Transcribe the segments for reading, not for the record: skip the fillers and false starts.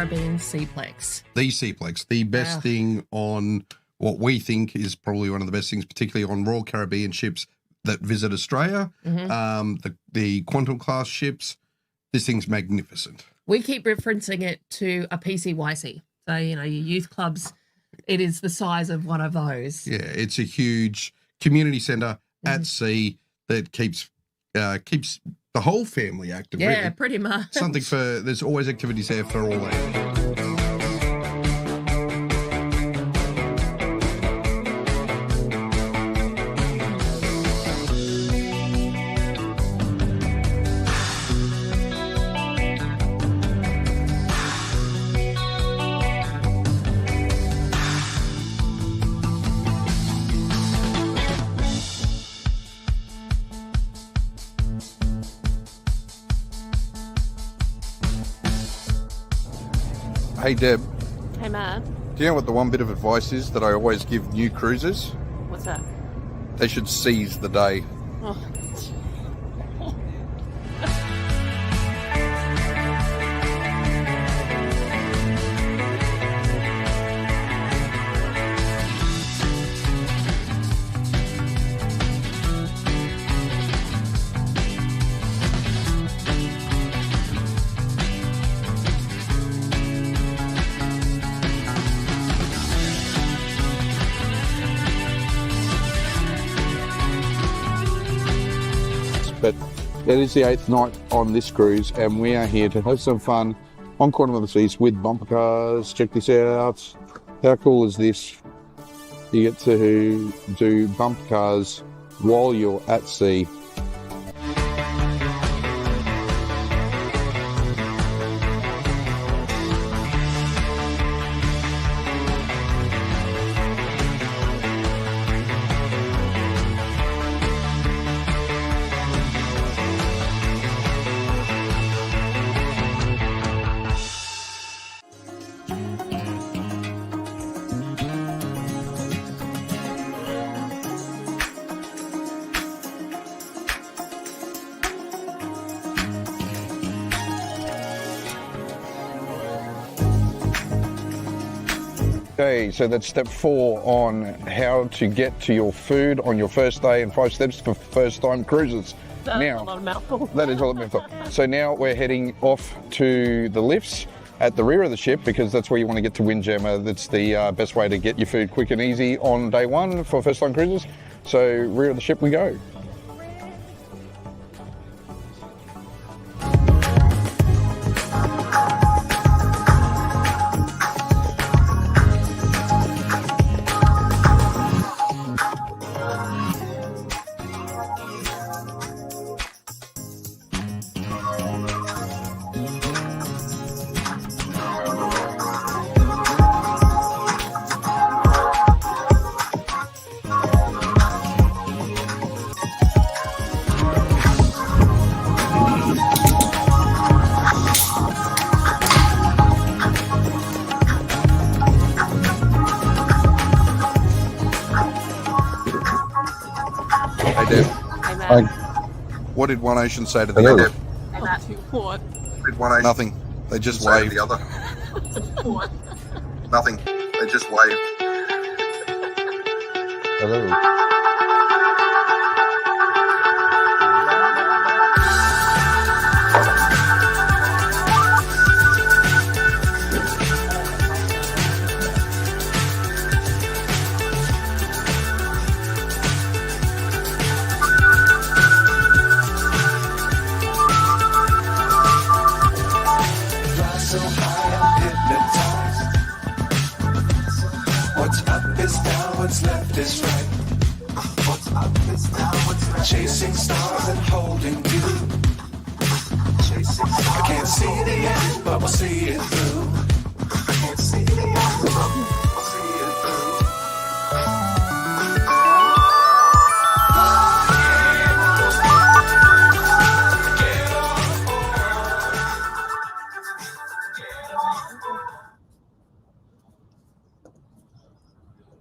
Caribbean Seaplex. The Seaplex, the best thing on what we think is probably one of the best things, particularly on Royal Caribbean ships that visit Australia, the Quantum class ships. This thing's magnificent. We keep referencing it to a PCYC. So, your youth clubs, it is the size of one of those. Yeah, it's a huge community centre at sea that keeps the whole family active. Yeah, really. pretty much. There's always activities there for all ages. Hey Deb. Hey Matt. Do you know what the one bit of advice is that I always give new cruisers? What's that? They should seize the day. Oh. But it is the 8th night on this cruise and we are here to have some fun on Quantum of the Seas with bumper cars. Check this out. How cool is this? You get to do bumper cars while you're at sea. Okay, so that's step 4 on how to get to your food on your first day and 5 steps for first-time cruisers. That's a lot of mouthful. That is a lot of mouthful. So now we're heading off to the lifts at the rear of the ship because that's where you want to get to Windjammer. That's the best way to get your food quick and easy on day 1 for first-time cruisers. So rear of the ship we go. Hey Deb. Hey Matt. What did one Ocean say to the other? Hey Matt. What? Did one Ocean? Nothing. They just waved. The other. What? Nothing. They just waved. Hello. So high, I'm hypnotized. What's up is down, what's left is right. What's up is down, what's left. Chasing stars and holding you. Chasing stars. I can't see the end, but we'll see it through. I can't see the end, but we'll see it through.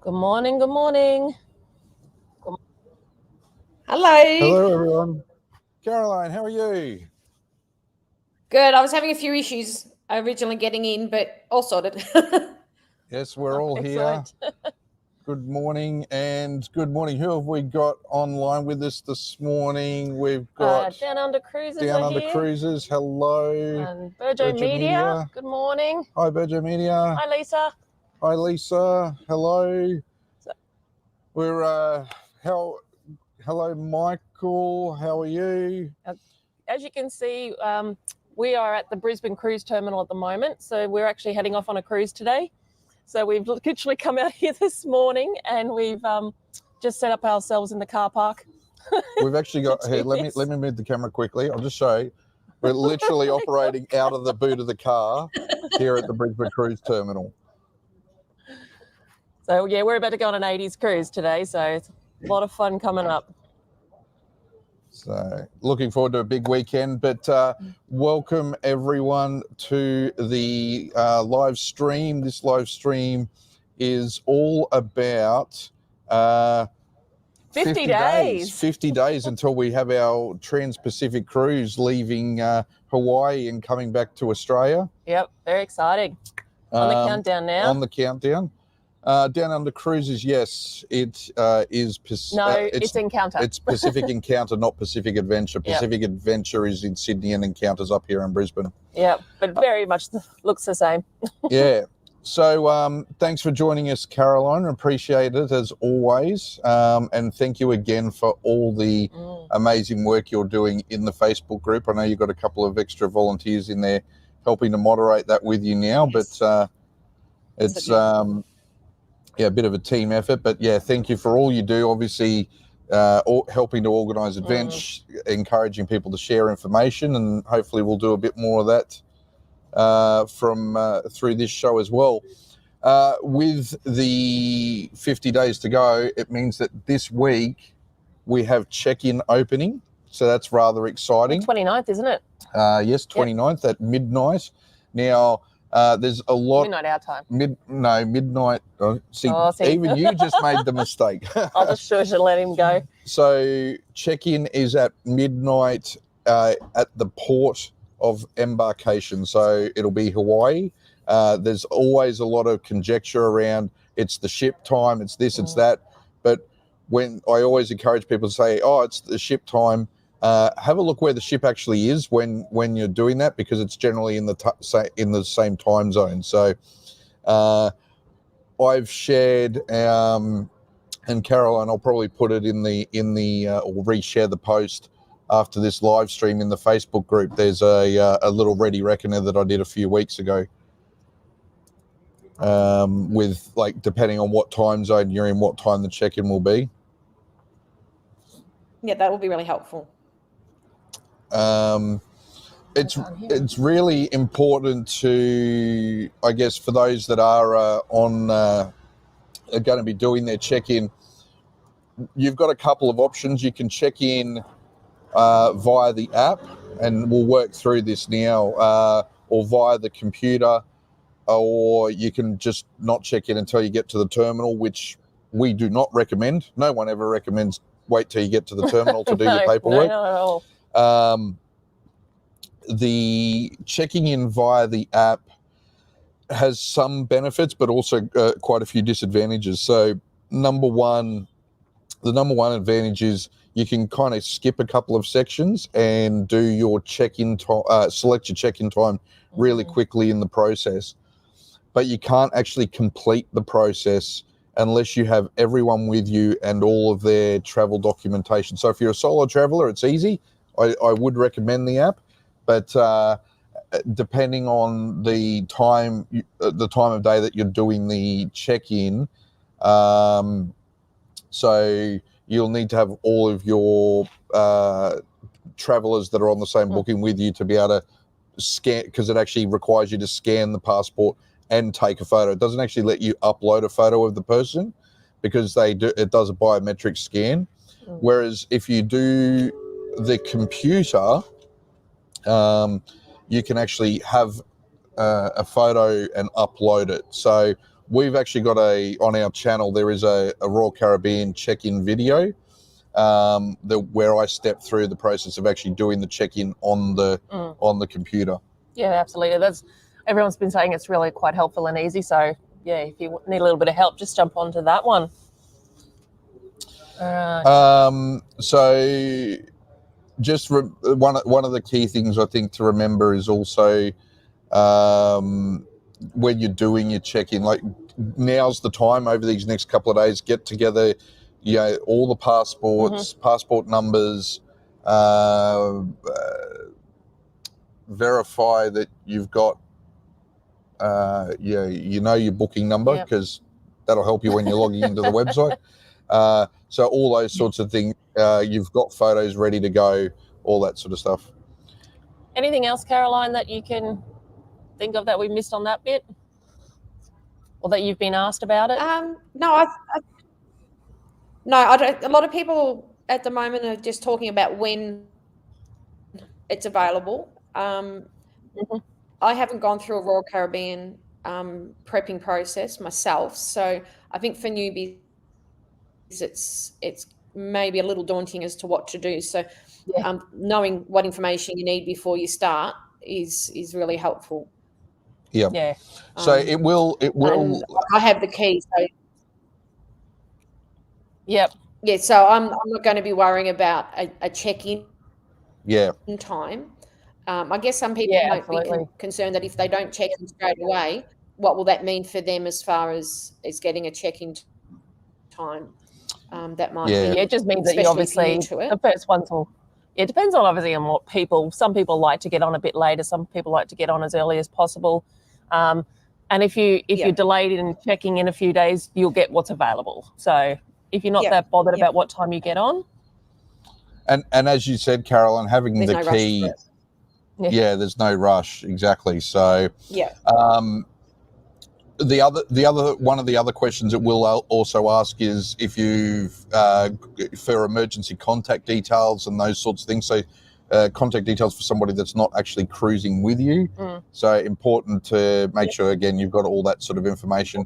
Good morning. Good morning. Hello. Hello everyone. Caroline, how are you? Good. I was having a few issues originally getting in, but all sorted. Yes, we're all here. Excellent. Good morning and good morning. Who have we got online with us this morning? We've got Down Under Cruises Down are Under here. Cruises. Hello. And Burjo Burjo Media. Media. Good morning. Hi, Berger Media. Hi, Lisa. Hi, Lisa. Hello. So- We're hello, Michael. How are you? As you can see, we are at the Brisbane Cruise Terminal at the moment. So we're actually heading off on a cruise today. So we've literally come out here this morning and we've just set up ourselves in the car park. We've actually got To here. do Let this. me move the camera quickly. I'll just show you. We're literally operating out of the boot of the car here at the Brisbane Cruise Terminal. So yeah, we're about to go on an 80s cruise today. So it's a lot of fun coming up. So looking forward to a big weekend, but welcome everyone to the live stream. This live stream is all about 50 days. 50 days until we have our Transpacific cruise leaving Hawaii and coming back to Australia. Yep, very exciting. On the countdown now. On the countdown. Down Under Cruises, yes, it is. It's Encounter. It's Pacific Encounter, not Pacific Adventure. Yep. Pacific Adventure is in Sydney and Encounter's up here in Brisbane. Yeah, but very much looks the same. Yeah. So thanks for joining us, Caroline. Appreciate it as always. And thank you again for all the amazing work you're doing in the Facebook group. I know you've got a couple of extra volunteers in there helping to moderate that with you now, Yes. but it's a bit of a team effort. But yeah, thank you for all you do. Obviously, helping to organise events, encouraging people to share information, and hopefully we'll do a bit more of that from through this show as well. With the 50 days to go, it means that this week we have check-in opening, so that's rather exciting. 29th, isn't it? Yes, 29th at midnight. Now there's a lot Midnight our time. midnight. See, See. even you just made the mistake. I'll just shush and let him go. So check-in is at midnight at the port of embarkation. So it'll be Hawaii. There's always a lot of conjecture around it's the ship time, it's this, it's that. But when I always encourage people to say, oh, it's the ship time, have a look where the ship actually is when you're doing that, because it's generally in the same time zone. So I've shared, and Caroline, I'll probably put it in the or reshare the post after this live stream in the Facebook group. There's a little ready reckoner that I did a few weeks ago, with like depending on what time zone you're in, what time the check-in will be. Yeah, that will be really helpful. It's really important to, I guess, for those that are are going to be doing their check-in, you've got a couple of options. You can check in via the app, and we'll work through this now, or via the computer, or you can just not check in until you get to the terminal, which we do not recommend. No one ever recommends wait till you get to the terminal to do your paperwork. No, not at all. The checking in via the app has some benefits, but also quite a few disadvantages. So the number one advantage is you can kind of skip a couple of sections and do your check-in time, select your check-in time really quickly in the process. But you can't actually complete the process unless you have everyone with you and all of their travel documentation. So if you're a solo traveler, it's easy. I would recommend the app, but depending on the time of day that you're doing the check-in, so you'll need to have all of your travelers that are on the same booking with you to be able to scan, because it actually requires you to scan the passport and take a photo. It doesn't actually let you upload a photo of the person because it does a biometric scan. Whereas if you do the computer, you can actually have a photo and upload it. So we've actually got on our channel, there is a Royal Caribbean check-in video where I step through the process of actually doing the check-in on the computer. Yeah, absolutely. everyone's been saying it's really quite helpful and easy. So yeah, if you need a little bit of help, just jump onto that one. So just one of the key things I think to remember is also when you're doing your check-in, like now's the time over these next couple of days, get together, all the passports, passport numbers, verify that you've got, your booking number, because that'll help you when you're logging into the website. So all those sorts of things, you've got photos ready to go, all that sort of stuff. Anything else, Caroline, that you can think of that we missed on that bit, or that you've been asked about it? No, I don't. A lot of people at the moment are just talking about when it's available. I haven't gone through a Royal Caribbean prepping process myself, so I think for newbies, it's maybe a little daunting as to what to do. So, knowing what information you need before you start is really helpful. Yeah. So it will. I have the key. So yep. Yeah. So I'm not going to be worrying about a check-in. In time. I guess some people might be concerned that if they don't check in straight away, what will that mean for them as far as getting a check-in time? That might be. Yeah, it just means that you obviously the first ones will. It depends on obviously on what people. Some people like to get on a bit later. Some people like to get on as early as possible. And if you're delayed in checking in a few days, you'll get what's available. So if you're not that bothered about what time you get on. And as you said, Caroline, having there's the no key. Rush there's no rush. Exactly. So the other one of the other questions it will also ask is if you've for emergency contact details and those sorts of things. So contact details for somebody that's not actually cruising with you. So important to make sure again you've got all that sort of information.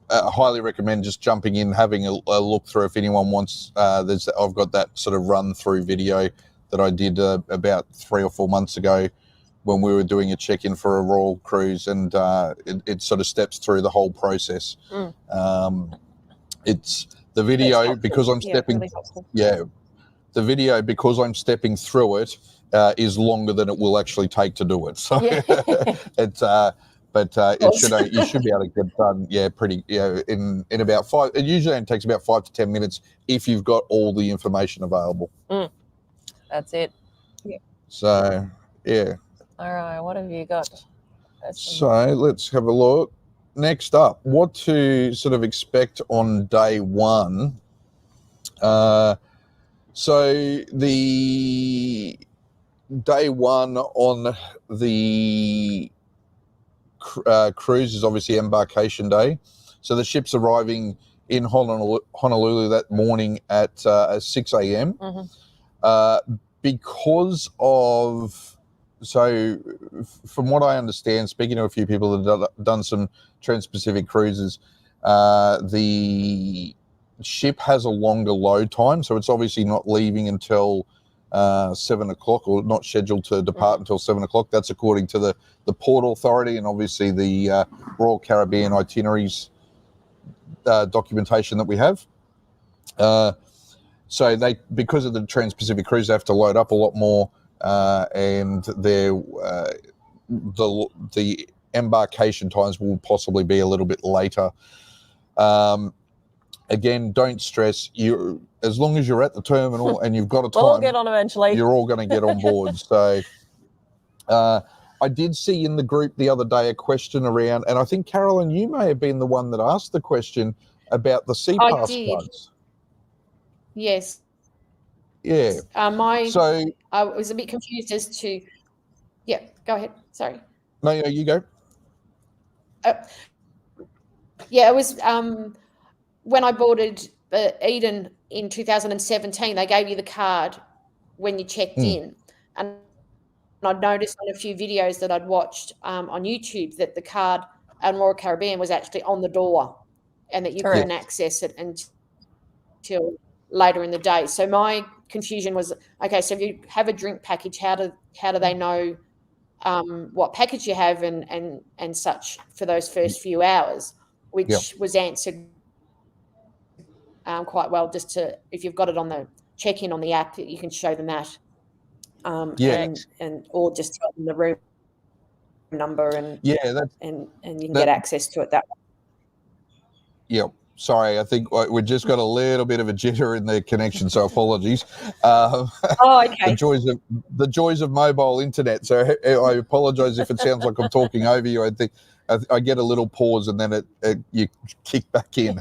I highly recommend just jumping in, having a look through if anyone wants. I've got that sort of run through video that I did about 3 or 4 months ago when we were doing a check-in for a Royal cruise, and it sort of steps through the whole process. It's the video because I'm stepping. The video because I'm stepping through it is longer than it will actually take to do it. So it's. But you should be able to get done, pretty, in about 5. It usually only takes about 5 to 10 minutes if you've got all the information available. That's it. So, All right, what have you got? So let's have a look. Next up, what to sort of expect on day one. So the day one on the cruise is obviously embarkation day. So the ship's arriving in Honolulu that morning at 6 a.m. Because of, so from what I understand, speaking to a few people that have done some Transpacific cruises, the ship has a longer load time. So it's obviously not leaving until 7 o'clock, or not scheduled to depart until 7 o'clock. That's according to the Port Authority and obviously the Royal Caribbean itineraries documentation that we have. So they, because of the Transpacific cruise, they have to load up a lot more, and the embarkation times will possibly be a little bit later. Again, don't stress. You, as long as you're at the terminal and you've got a time, we'll all get on eventually. You're all going to get on board. So, I did see in the group the other day a question around, and I think Carolyn, you may have been the one that asked the question about the CPass plugs. Yes. Yeah. So I was a bit confused as to. Yeah. Go ahead. Sorry. No, you go. Yeah, it was when I boarded Eden in 2017. They gave you the card when you checked in, and I'd noticed on a few videos that I'd watched on YouTube that the card on Royal Caribbean was actually on the door, and that you couldn't access it until later in the day. So my confusion was, okay, so if you have a drink package, how do they know what package you have and such for those first few hours, which Yep. was answered quite well. Just to, if you've got it on the check-in on the app, you can show them that, Yeah. and or just tell them the room number and Yeah, that's and you can that- get access to it that way. Yep. Sorry, I think we just got a little bit of a jitter in the connection, so apologies. Oh, okay. the joys of mobile internet. So I apologise if it sounds like I'm talking over you. I think I get a little pause and then you kick back in.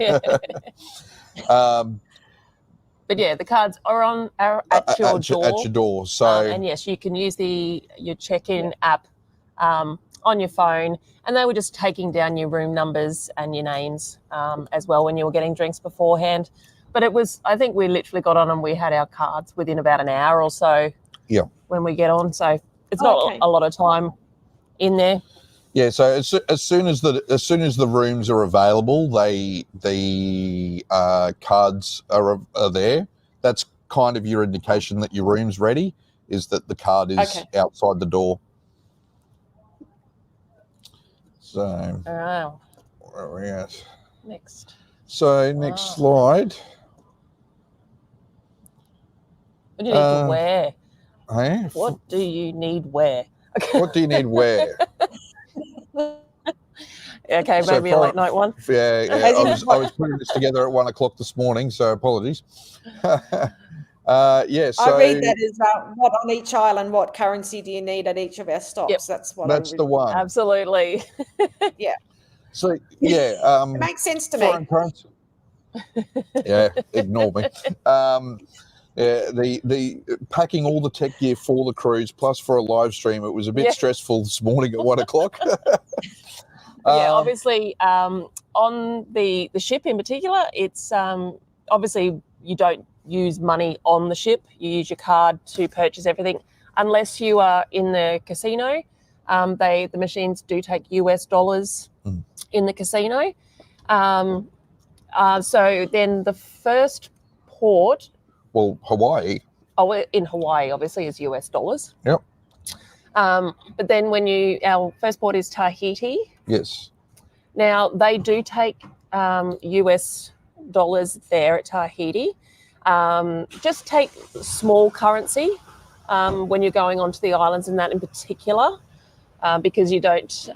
But yeah, the cards are at your door. At your door. So and yes, you can use your check-in app on your phone, and they were just taking down your room numbers and your names as well when you were getting drinks beforehand. But I think we literally got on and we had our cards within about an hour or so. Yeah. When we get on, so it's not a lot of time in there. Yeah, so as soon as the rooms are available, the cards are there. That's kind of your indication that your room's ready. Is that the card is outside the door? So, Oh, where are we at? next. So next slide. What do you need to wear? Hey? What do you need where? What do you need where? Okay, So maybe a late night one. Yeah. I was putting this together at 1 o'clock this morning, so apologies. Yeah, so I read that as what on each island, what currency do you need at each of our stops? Yep. That's what that's I read. the one. Absolutely. So yeah, It makes sense to me. foreign currency. Yeah, ignore me. Yeah, the packing all the tech gear for the cruise plus for a live stream. It was a bit stressful this morning at 1 o'clock. Yeah, obviously, on the ship in particular, it's obviously you don't use money on the ship. You use your card to purchase everything, unless you are in the casino. The machines do take US dollars in the casino. So then the first port. Well, Hawaii. Oh, in Hawaii, obviously, is US dollars. Yep. But then our first port is Tahiti. Yes. Now, they do take US dollars there at Tahiti. Just take small currency when you're going onto the islands, and that in particular, because you don't,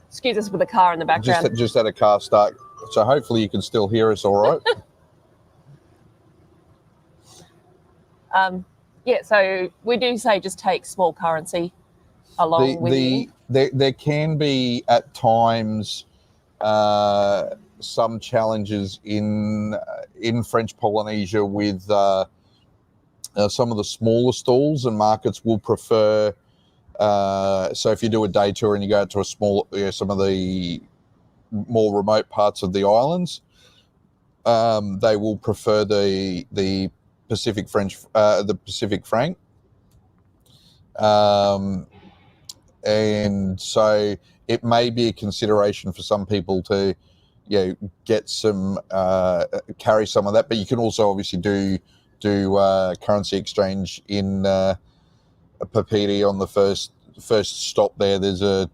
excuse us with the car in the background. Just had a car start, so hopefully you can still hear us all right. Yeah, so we do say just take small currency along with you. There can be at times some challenges in French Polynesia with some of the smaller stalls, and markets will prefer. So if you do a day tour and you go out to some of the more remote parts of the islands, they will prefer the Pacific franc. And so it may be a consideration for some people to, get some, carry some of that. But you can also obviously do currency exchange in Papiti on the first stop there. There's a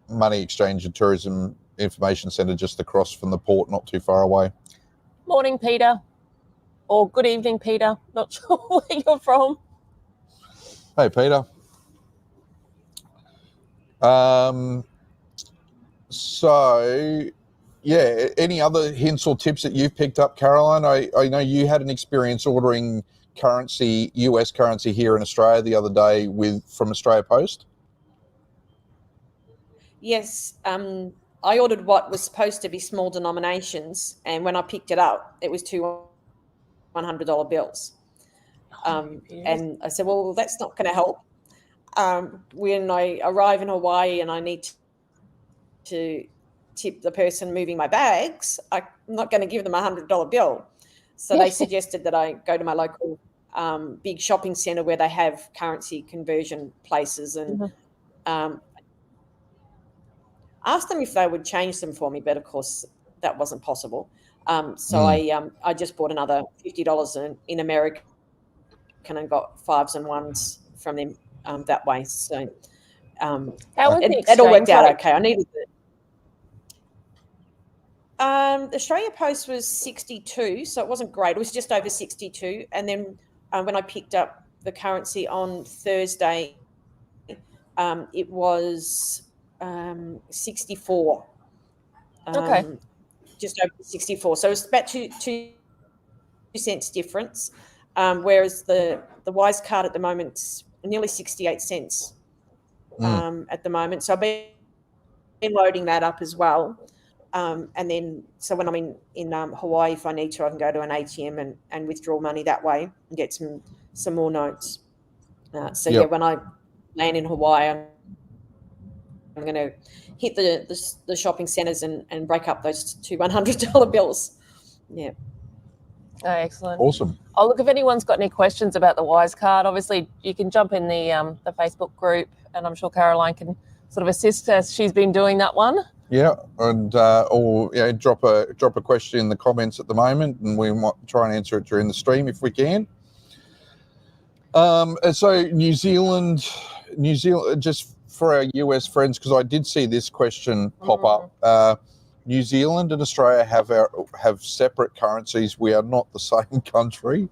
money exchange and tourism information centre just across from the port, not too far away. Morning, Peter. Or good evening, Peter. Not sure where you're from. Hey, Peter. So, yeah, any other hints or tips that you've picked up, Caroline? I know you had an experience ordering US currency here in Australia the other day from Australia Post. Yes, I ordered what was supposed to be small denominations, and when I picked it up, it was two $100 bills. And I said, well, that's not going to help. When I arrive in Hawaii and I need to tip the person moving my bags, I'm not going to give them a $100 bill. So they suggested that I go to my local big shopping centre where they have currency conversion places, and asked them if they would change them for me, but of course that wasn't possible. So I just bought another $50 in American and got fives and ones from them that way. So How was the it all worked exchange out rate? okay. I needed it. The Australia Post was 62, so it wasn't great. It was just over 62. And then when I picked up the currency on Thursday, it was 64. Okay. Just over 64. So it was about two cents difference. Whereas the Wise card at the moment nearly 68 cents at the moment. So I've been loading that up as well. And then, so when I'm in Hawaii, if I need to, I can go to an ATM and withdraw money that way and get some more notes. Yeah, when I land in Hawaii, I'm going to hit the shopping centres and break up those two $100 bills. Yeah. Oh, excellent. Awesome. Oh, look, if anyone's got any questions about the Wise card, obviously you can jump in the Facebook group, and I'm sure Caroline can sort of assist as she's been doing that one. Yeah, and or drop a question in the comments at the moment, and we might try and answer it during the stream if we can. So New Zealand, just for our US friends, because I did see this question pop up. New Zealand and Australia have separate currencies. We are not the same country.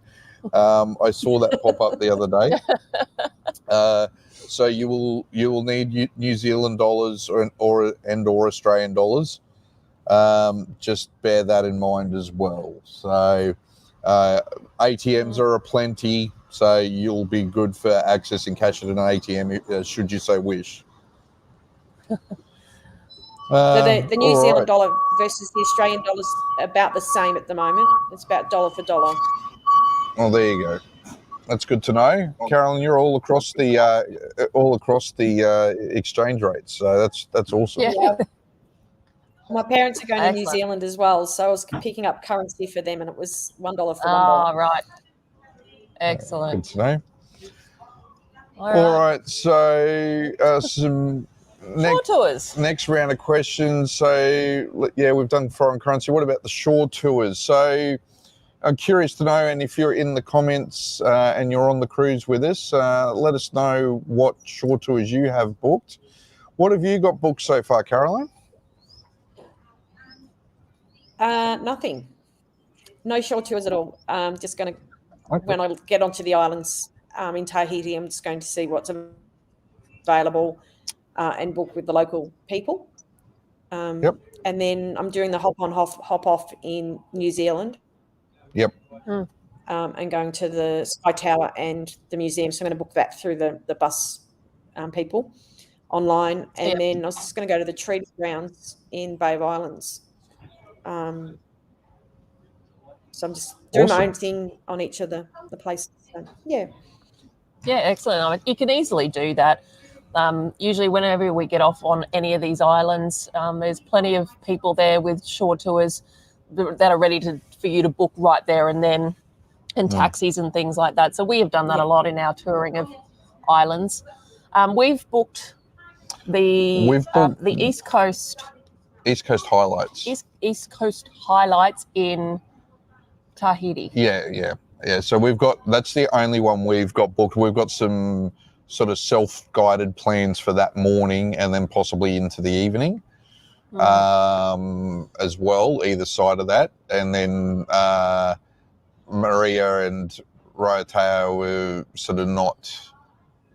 I saw that pop up the other day. So you will need New Zealand dollars or Australian dollars. Just bear that in mind as well. So ATMs are aplenty, so you'll be good for accessing cash at an ATM should you so wish. So the New Zealand dollar versus the Australian dollar is about the same at the moment. It's about dollar for dollar. Well, there you go. That's good to know, Carolyn. You're all across the exchange rates, so that's awesome. Yeah. My parents are going to New Excellent. Zealand as well, so I was picking up currency for them, and it was $1 for $1. Oh, right. Excellent. Good to know. All All right, so some Shore tours. next round of questions. So yeah, we've done foreign currency. What about the shore tours? So I'm curious to know, and if you're in the comments and you're on the cruise with us, let us know what shore tours you have booked. What have you got booked so far, Caroline? Nothing. No shore tours at all. Just going to, when I get onto the islands in Tahiti, I'm just going to see what's available and book with the local people. Yep. And then I'm doing the hop on, hop off in New Zealand. Yep. And going to the Sky Tower and the museum. So I'm going to book that through the bus people online. And then I was just going to go to the treaty grounds in Bay of Islands. So I'm just doing my own thing on each of the places. So, yeah. Yeah, excellent. I mean, you can easily do that. Usually whenever we get off on any of these islands, there's plenty of people there with shore tours that are ready for you to book right there and then, and taxis and things like that. So we have done that a lot in our touring of islands. We've booked the East Coast highlights. East Coast highlights in Tahiti. Yeah. So that's the only one we've got booked. We've got some sort of self-guided plans for that morning and then possibly into the evening as well, either side of that. And then Maria and Raiatea were sort of not.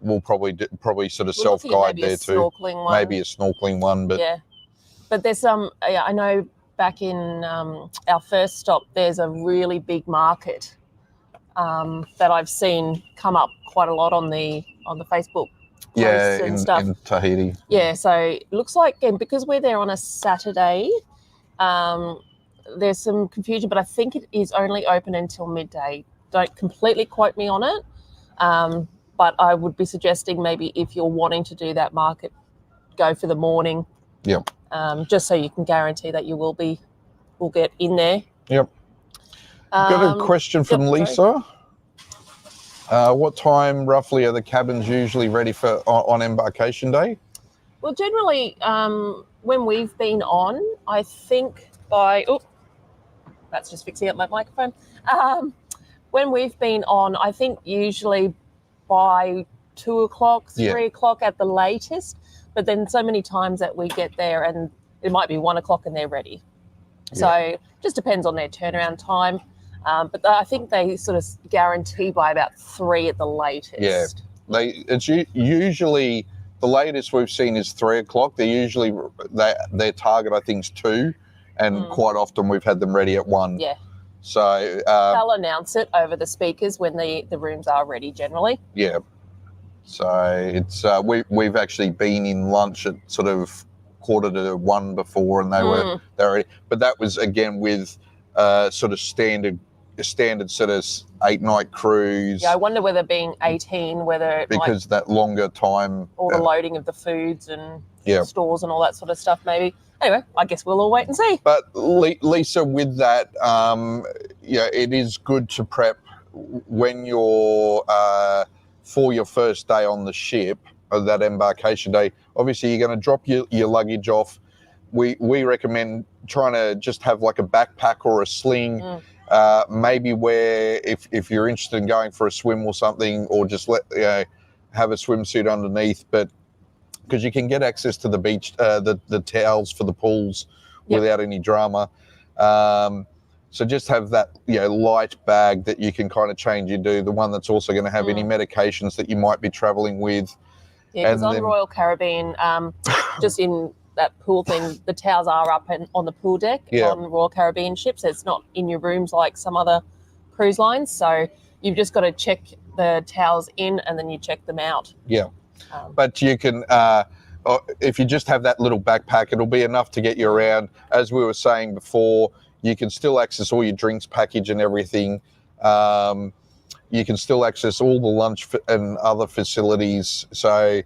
We'll probably sort of self-guide there too. Maybe a snorkeling one, but yeah. But there's some. I know back in our first stop, there's a really big market that I've seen come up quite a lot on the Facebook posts and stuff. In Tahiti. Yeah, so it looks like, and because we're there on a Saturday, there's some confusion, but I think it is only open until midday. Don't completely quote me on it, but I would be suggesting maybe if you're wanting to do that market, go for the morning. Yep. Just so you can guarantee that you will get in there. Yep. Got a question from Lisa. What time roughly are the cabins usually ready for on embarkation day? Well, generally, when we've been on, I think that's just fixing up my microphone. When we've been on, I think usually by 2 o'clock, Yeah. 3 o'clock at the latest. But then so many times that we get there and it might be 1 o'clock and they're ready. So just depends on their turnaround time. But I think they sort of guarantee by about 3 at the latest. Yeah. It's usually the latest we've seen is 3 o'clock. They're usually their target I think is 2, and quite often we've had them ready at 1. Yeah. So they'll announce it over the speakers when the rooms are ready generally. Yeah. So it's we've actually been in lunch at sort of 1:45 before, and they were ready. But that was again with sort of standard sort of 8-night cruise. Yeah, I wonder whether being 18, whether it because that longer time, all the loading of the foods and Yeah. stores and all that sort of stuff maybe. Anyway, I guess we'll all wait and see. But Lisa, with that, it is good to prep when you're for your first day on the ship, that embarkation day. Obviously, you're going to drop your luggage off. We recommend trying to just have like a backpack or a sling. Maybe where if you're interested in going for a swim or something, or just have a swimsuit underneath, but because you can get access to the beach, the towels for the pools without any drama. So just have that light bag that you can kind of change into, the one that's also going to have any medications that you might be traveling with. Yeah, because on Royal Caribbean, just in that pool thing, the towels are up on the pool deck on Royal Caribbean ships. It's not in your rooms like some other cruise lines. So you've just got to check the towels in and then you check them out. Yeah. But you can, if you just have that little backpack, it'll be enough to get you around. As we were saying before, you can still access all your drinks package and everything. You can still access all the lunch and other facilities. So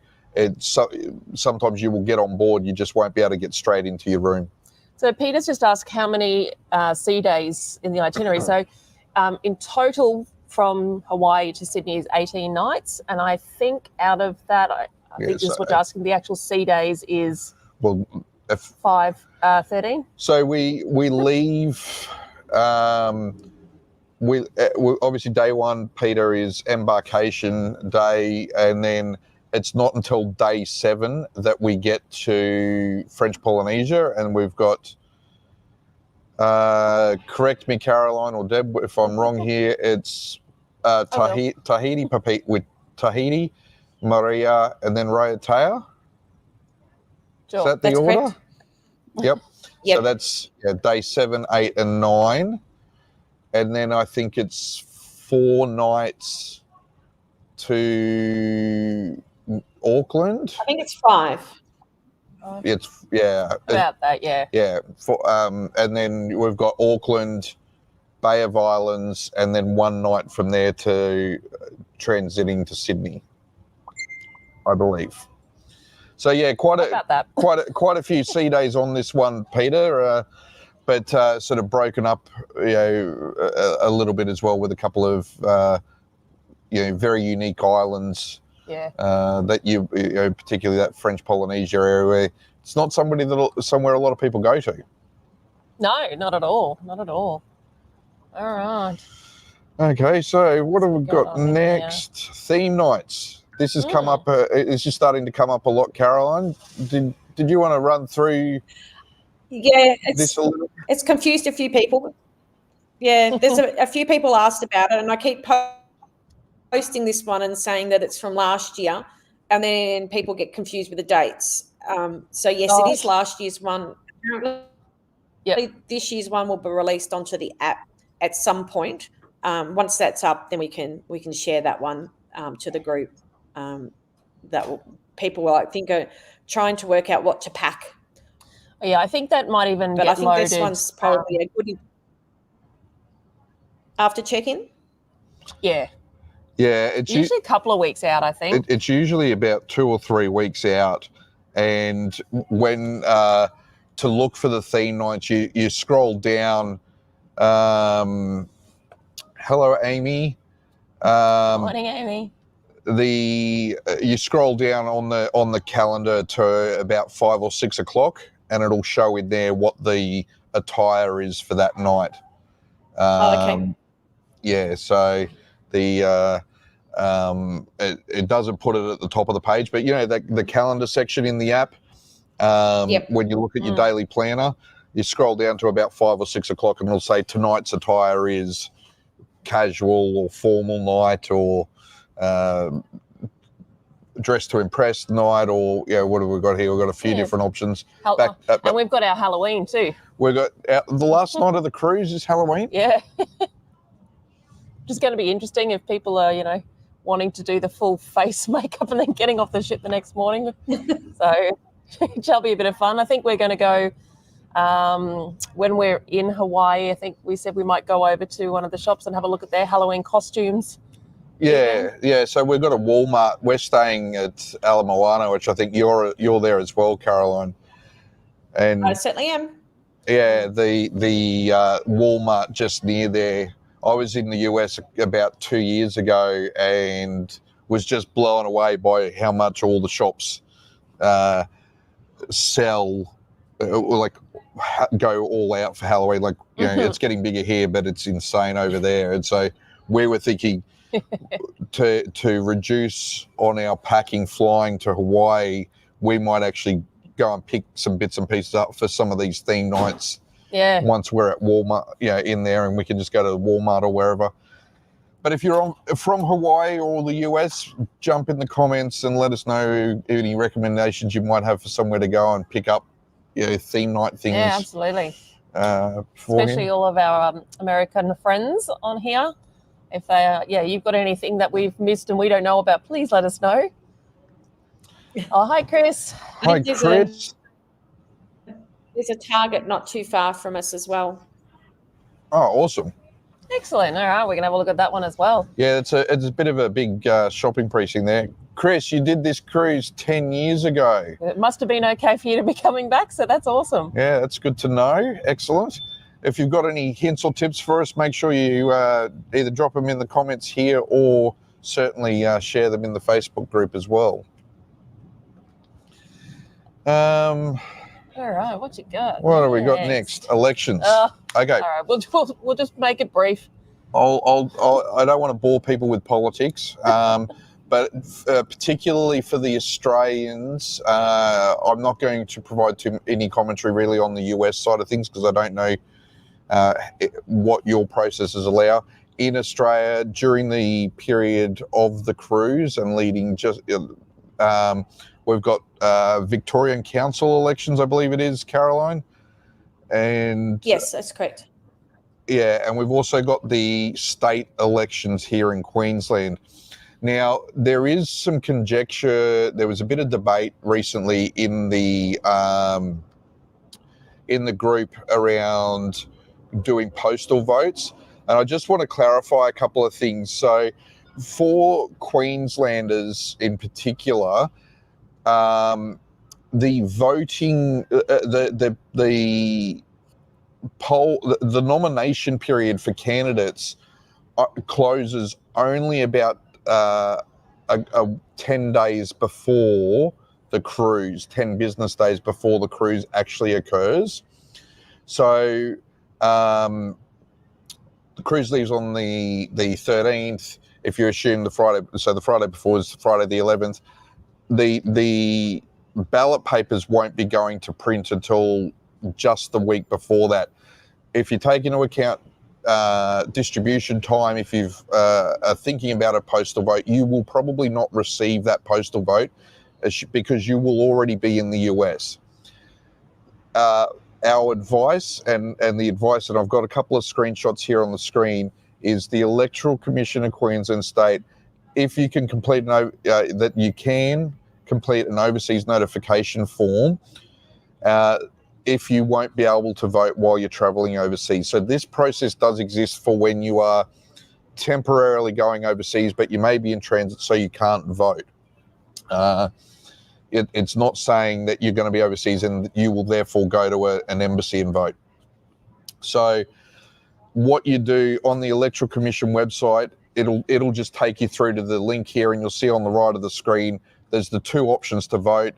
sometimes you will get on board, you just won't be able to get straight into your room. So Peter's just asked how many sea days in the itinerary. So in total from Hawaii to Sydney is 18 nights. And I think out of that, I think just what you're asking, the actual sea days is 13. So we leave, we obviously day 1, Peter, is embarkation day, and then it's not until day 7 that we get to French Polynesia, and we've got, correct me, Caroline or Deb, if I'm wrong here, it's Tahiti, with Tahiti, Maria, and then Raiatea. Sure. Is that the That's order? correct. Yep. Yep. So that's day 7, 8, and 9. And then I think it's 4 nights to Auckland. I think it's 5. It's About that, yeah. Yeah. And then we've got Auckland, Bay of Islands, and then 1 night from there to transiting to Sydney, I believe. So yeah, quite a few sea days on this one, Peter. But sort of broken up, a little bit as well with a couple of, very unique islands. Yeah. That particularly that French Polynesia area, where it's not somewhere a lot of people go to. No, not at all. Not at all. All right. Okay, so what have we got on next? Theme nights. This has come up. It's just starting to come up a lot, Caroline. Did you want to run through? Yeah, it's confused a few people. Yeah, there's a few people asked about it, and I keep posting this one and saying that it's from last year, and then people get confused with the dates. So yes, it is last year's one. Apparently, this year's one will be released onto the app at some point. Once that's up, then we can share that one to the group. People I think are trying to work out what to pack. Yeah, I think that might even get loaded. This one's probably a good after check-in. Yeah. Yeah, it's usually a couple of weeks out, I think. It's usually about 2 or 3 weeks out. And when to look for the theme nights, you scroll down. Hello, Amy. Morning, Amy. You scroll down on the calendar to about 5 or 6 o'clock, and it'll show in there what the attire is for that night. Okay. Yeah, so the It doesn't put it at the top of the page, but the calendar section in the app, Yep. when you look at your daily planner, you scroll down to about 5 or 6 o'clock and it'll say tonight's attire is casual or formal night, or dress to impress night, or what have we got here? We've got a few different options. And we've got our Halloween too. We've got the last night of the cruise is Halloween. Yeah. Just going to be interesting if people are, wanting to do the full face makeup and then getting off the ship the next morning. So it shall be a bit of fun. I think we're going to go, when we're in Hawaii, I think we said we might go over to one of the shops and have a look at their Halloween costumes. Yeah. So we've got a Walmart. We're staying at Ala Moana, which I think you're there as well, Caroline. And I certainly am. yeah, the Walmart just near there. I was in the US about 2 years ago and was just blown away by how much all the shops sell, go all out for Halloween. Like, it's getting bigger here, but it's insane over there. And so we were thinking to reduce on our packing flying to Hawaii, we might actually go and pick some bits and pieces up for some of these theme nights. Yeah. Once we're at Walmart, in there, and we can just go to Walmart or wherever. But if you're from Hawaii or the US, jump in the comments and let us know any recommendations you might have for somewhere to go and pick up, theme night things. Yeah, absolutely. Especially all of our American friends on here. If you've got anything that we've missed and we don't know about, please let us know. Oh, hi, Chris. Hi, Chris. There's a Target not too far from us as well. Oh, awesome. Excellent. All right, we're going to have a look at that one as well. Yeah, it's a bit of a big shopping precinct there. Chris, you did this cruise 10 years ago. It must have been okay for you to be coming back, so that's awesome. Yeah, that's good to know. Excellent. If you've got any hints or tips for us, make sure you either drop them in the comments here or certainly share them in the Facebook group as well. All right, what you got? What have we got next? Elections. Okay. All right, we'll just make it brief. I don't want to bore people with politics, but particularly for the Australians, I'm not going to provide any commentary really on the US side of things because I don't know what your processes allow. In Australia, during the period of the cruise and leading we've got Victorian Council elections, I believe it is, Caroline. And yes, that's correct. Yeah, and we've also got the state elections here in Queensland. Now, there is some conjecture. There was a bit of debate recently in the group around doing postal votes, and I just want to clarify a couple of things. So, for Queenslanders in particular, the voting, the nomination period for candidates closes only about 10 days before the cruise, 10 business days before the cruise actually occurs. So the cruise leaves on the 13th. If you assume the Friday before is Friday the 11th, the ballot papers won't be going to print until just the week before that. If you take into account distribution time, if you are thinking about a postal vote, you will probably not receive that postal vote because you will already be in the US. Our advice and the advice, and I've got a couple of screenshots here on the screen, is the Electoral Commission of Queensland State. If you can complete that you can complete an overseas notification form if you won't be able to vote while you're travelling overseas. So this process does exist for when you are temporarily going overseas, but you may be in transit, so you can't vote. It's not saying that you're going to be overseas and you will therefore go to an embassy and vote. So what you do on the Electoral Commission website, it'll just take you through to the link here, and you'll see on the right of the screen, there's the two options to vote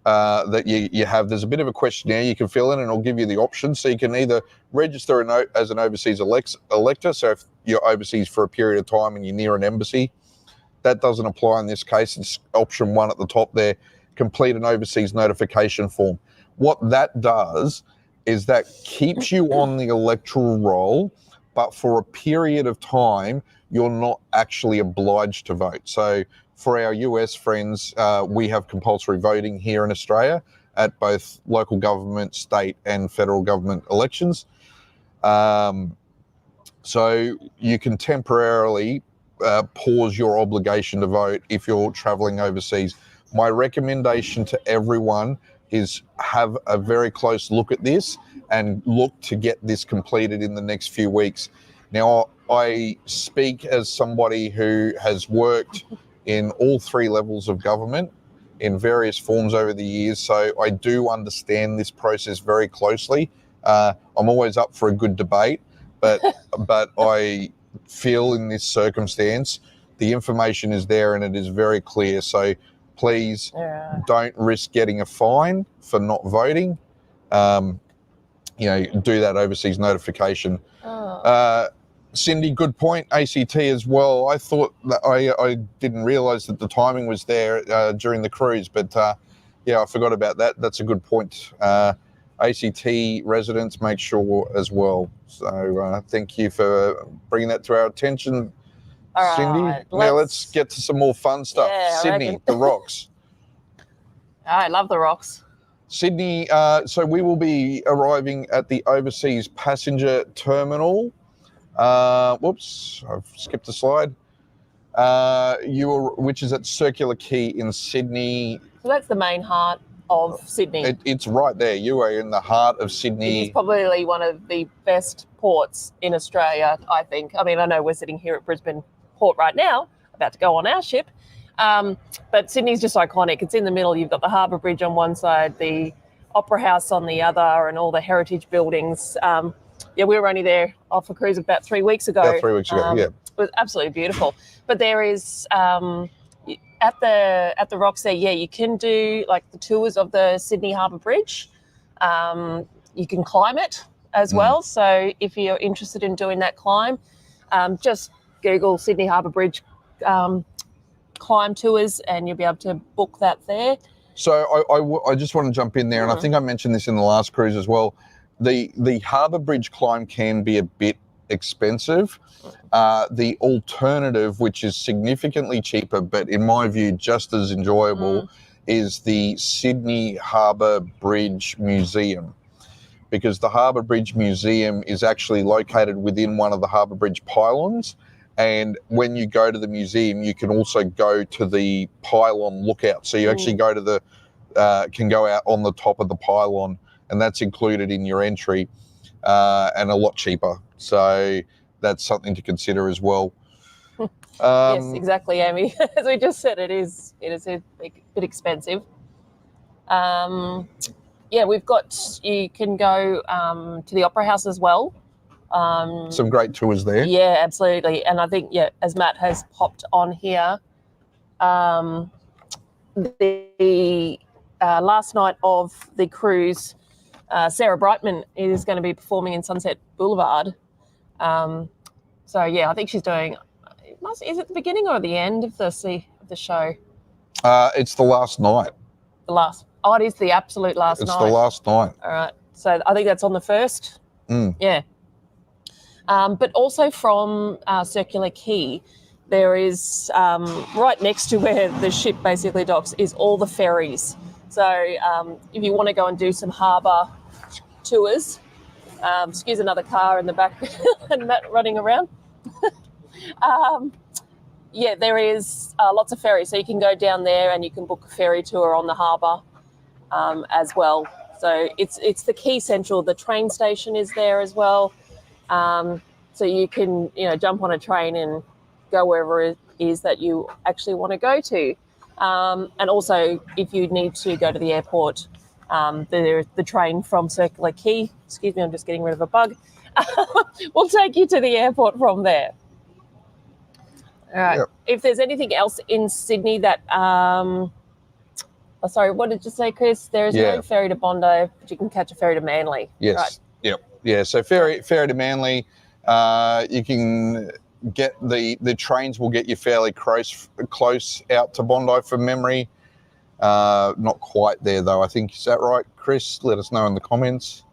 that you have. There's a bit of a questionnaire you can fill in, and it'll give you the options. So you can either register as an overseas elector, so if you're overseas for a period of time and you're near an embassy, that doesn't apply in this case. It's option 1 at the top there, complete an overseas notification form. What that does is that keeps you on the electoral roll, but for a period of time, you're not actually obliged to vote. So for our US friends, we have compulsory voting here in Australia at both local government, state and federal government elections. So you can temporarily pause your obligation to vote if you're traveling overseas. My recommendation to everyone is have a very close look at this and look to get this completed in the next few weeks. Now, I speak as somebody who has worked in all 3 levels of government in various forms over the years, so I do understand this process very closely. I'm always up for a good debate, but I feel in this circumstance, the information is there and it is very clear. So please don't risk getting a fine for not voting. Do that overseas notification. Cindy, good point. ACT as well. I thought that I didn't realise that the timing was there during the cruise, but I forgot about that. That's a good point. ACT residents, make sure as well. So thank you for bringing that to our attention, Cindy. Right, Now let's get to some more fun stuff. Yeah, Sydney, the rocks. I love the rocks. Sydney, so we will be arriving at the overseas passenger terminal. Whoops, I've skipped a slide. Which is at Circular Quay in Sydney. So that's the main heart of Sydney. It's right there. You are in the heart of Sydney. It's probably one of the best ports in Australia, I think. I mean, I know we're sitting here at Brisbane Port right now, about to go on our ship. But Sydney's just iconic. It's in the middle. You've got the Harbour Bridge on one side, the Opera House on the other, and all the heritage buildings. We were only there off a cruise about 3 weeks ago. About 3 weeks ago, yeah. It was absolutely beautiful. But there is at the rocks there, you can do like the tours of the Sydney Harbour Bridge. You can climb it as well. So if you're interested in doing that climb, just Google Sydney Harbour Bridge climb tours and you'll be able to book that there. So I just want to jump in there, and I think I mentioned this in the last cruise as well. The Harbour Bridge climb can be a bit expensive. The alternative, which is significantly cheaper, but in my view just as enjoyable, is the Sydney Harbour Bridge Museum, because the Harbour Bridge Museum is actually located within one of the Harbour Bridge pylons. And when you go to the museum, you can also go to the pylon lookout. So you actually go to can go out on the top of the pylon, and that's included in your entry, and a lot cheaper. So that's something to consider as well. Yes, exactly, Amy. As we just said, it is a bit expensive. We've got, you can go to the Opera House as well. Some great tours there. Yeah, absolutely. And I think, as Matt has popped on here, the last night of the cruise, Sarah Brightman is going to be performing in Sunset Boulevard. I think she's doing. Is it the beginning or the end of the show? It's the last night. It is the absolute last night. It's the last night. All right. So I think that's on the 1st. Yeah. But also from Circular Quay, there is right next to where the ship basically docks is all the ferries. So if you want to go and do some harbour tours, excuse another car in the back and Matt running around. There is lots of ferries. So you can go down there and you can book a ferry tour on the harbour as well. So it's the Quay Central. The train station is there as well. So you can, jump on a train and go wherever it is that you actually want to go to. And also, if you need to go to the airport, the train from Circular Quay, excuse me, I'm just getting rid of a bug, will take you to the airport from there. All right. Yep. If there's anything else in Sydney that, sorry, what did you say, Chris? There is no ferry to Bondi, but you can catch a ferry to Manly. Yes. Right. Yep. Yeah. So ferry to Manly. You can get the trains will get you fairly close out to Bondi from memory. Not quite there though, I think. Is that right, Chris? Let us know in the comments.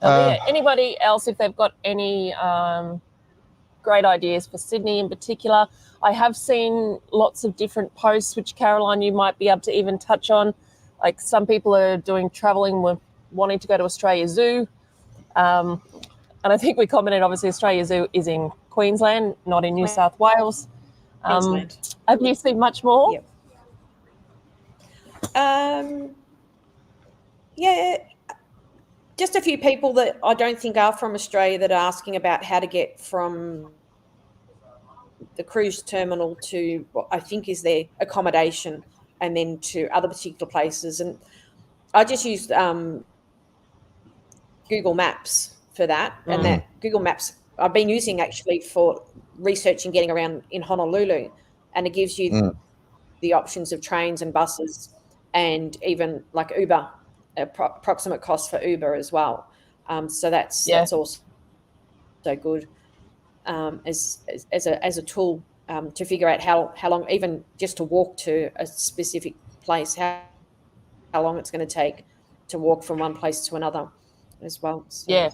Anybody else, if they've got any great ideas for Sydney in particular? I have seen lots of different posts, which Caroline, you might be able to even touch on. Like some people are doing travelling with wanting to go to Australia Zoo. And I think we commented, obviously, Australia Zoo is in Queensland, not in New South Wales. Queensland. Have you seen much more? Yep. Yeah, just a few people that I don't think are from Australia that are asking about how to get from the cruise terminal to what I think is their accommodation and then to other particular places. And I just used Google Maps for that. And that Google Maps I've been using actually for researching getting around in Honolulu. And it gives you the options of trains and buses and even like Uber, approximate cost for Uber as well. So that's also so good as a tool to figure out how long, even just to walk to a specific place, how long it's going to take to walk from one place to another as well. So. Yeah.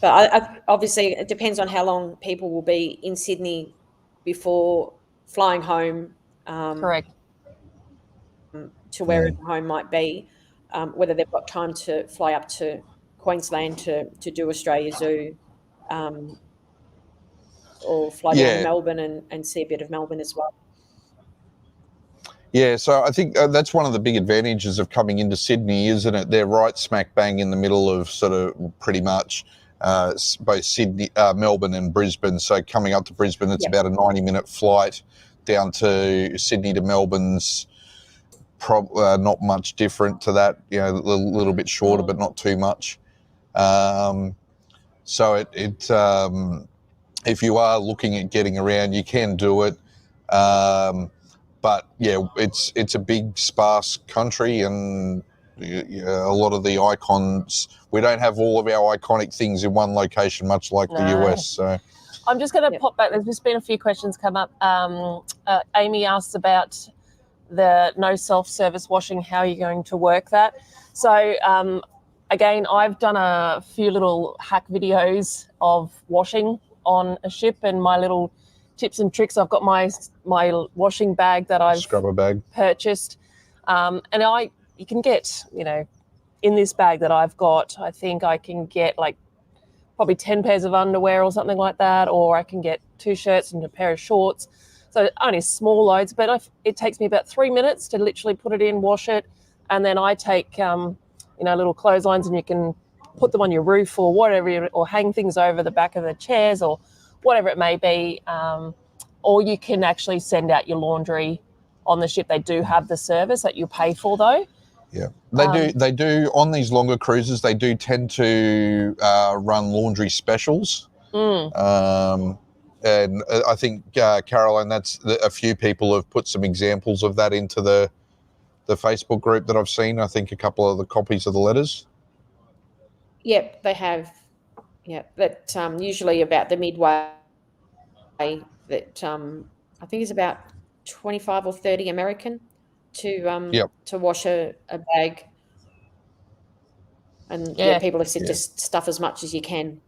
But I obviously it depends on how long people will be in Sydney before flying home. Correct. To wherever home might be, whether they've got time to fly up to Queensland to do Australia Zoo, or fly down to Melbourne and see a bit of Melbourne as well. Yeah, so I think that's one of the big advantages of coming into Sydney, isn't it? They're right smack bang in the middle of sort of pretty much both Sydney, Melbourne and Brisbane. So coming up to Brisbane, it's about a 90-minute flight. Down to Sydney to Melbourne's not much different to that, you know, a little bit shorter, but not too much. So if you are looking at getting around, you can do it. But yeah, it's a big, sparse country, and a lot of the icons. We don't have all of our iconic things in one location, much like the US. So I'm just going to pop back. There's just been a few questions come up. Amy asked about the no self-service washing. How are you going to work that? So again, I've done a few little hack videos of washing on a ship, and my little tips and tricks. I've got my washing bag that I've scrubber bag purchased, and you can get, you know, in this bag that I've got, I think I can get like probably 10 pairs of underwear or something like that, or I can get 2 shirts and a pair of shorts. So only small loads, but it takes me about 3 minutes to literally put it in, wash it, and then I take little clotheslines, and you can put them on your roof or whatever, or hang things over the back of the chairs or whatever it may be, or you can actually send out your laundry on the ship. They do have the service that you pay for, though. Yeah, they do on these longer cruises. They do tend to run laundry specials, and I think Caroline, that's a few people have put some examples of that into the Facebook group that I've seen. I think a couple of the copies of the letters. Yep, they have. Yeah, that usually about the midway. That I think is about 25 or 30 American to wash a bag. And people have said just stuff as much as you can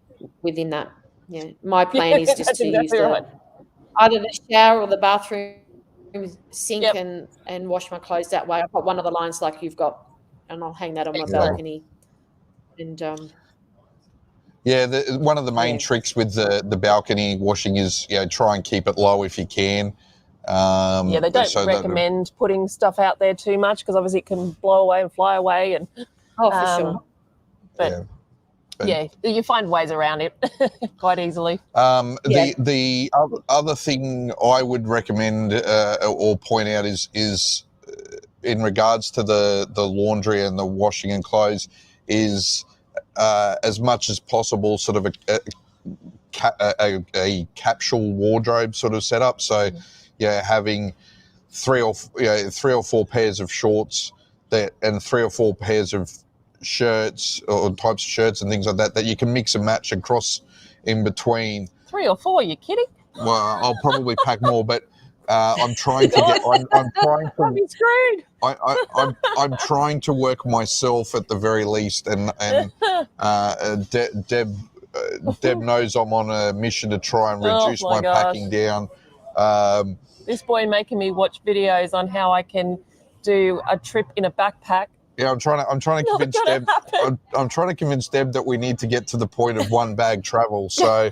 within that. Yeah, my plan is just to use either the shower or the bathroom sink and wash my clothes that way. I've got one of the lines like you've got, and I'll hang that on my balcony. And one of the main tricks with the balcony washing is, try and keep it low if you can. They don't recommend putting stuff out there too much, because obviously it can blow away and fly away. And for sure. But you find ways around it quite easily. The other thing I would recommend or point out is in regards to the laundry and the washing and clothes is as much as possible sort of a capsule wardrobe sort of setup. So having 3 or 4 pairs of shorts and 3 or 4 pairs of shirts or types of shirts and things like that you can mix and match across in between. 3 or 4, you kidding? Well, I'll probably pack more, but I'm trying to get. I'm trying I'll to. be screwed. I'm trying to work myself at the very least, and Deb knows I'm on a mission to try and reduce my packing down. This boy making me watch videos on how I can do a trip in a backpack. Yeah, I'm trying to convince Deb. I'm trying to convince Deb that we need to get to the point of one bag travel. So,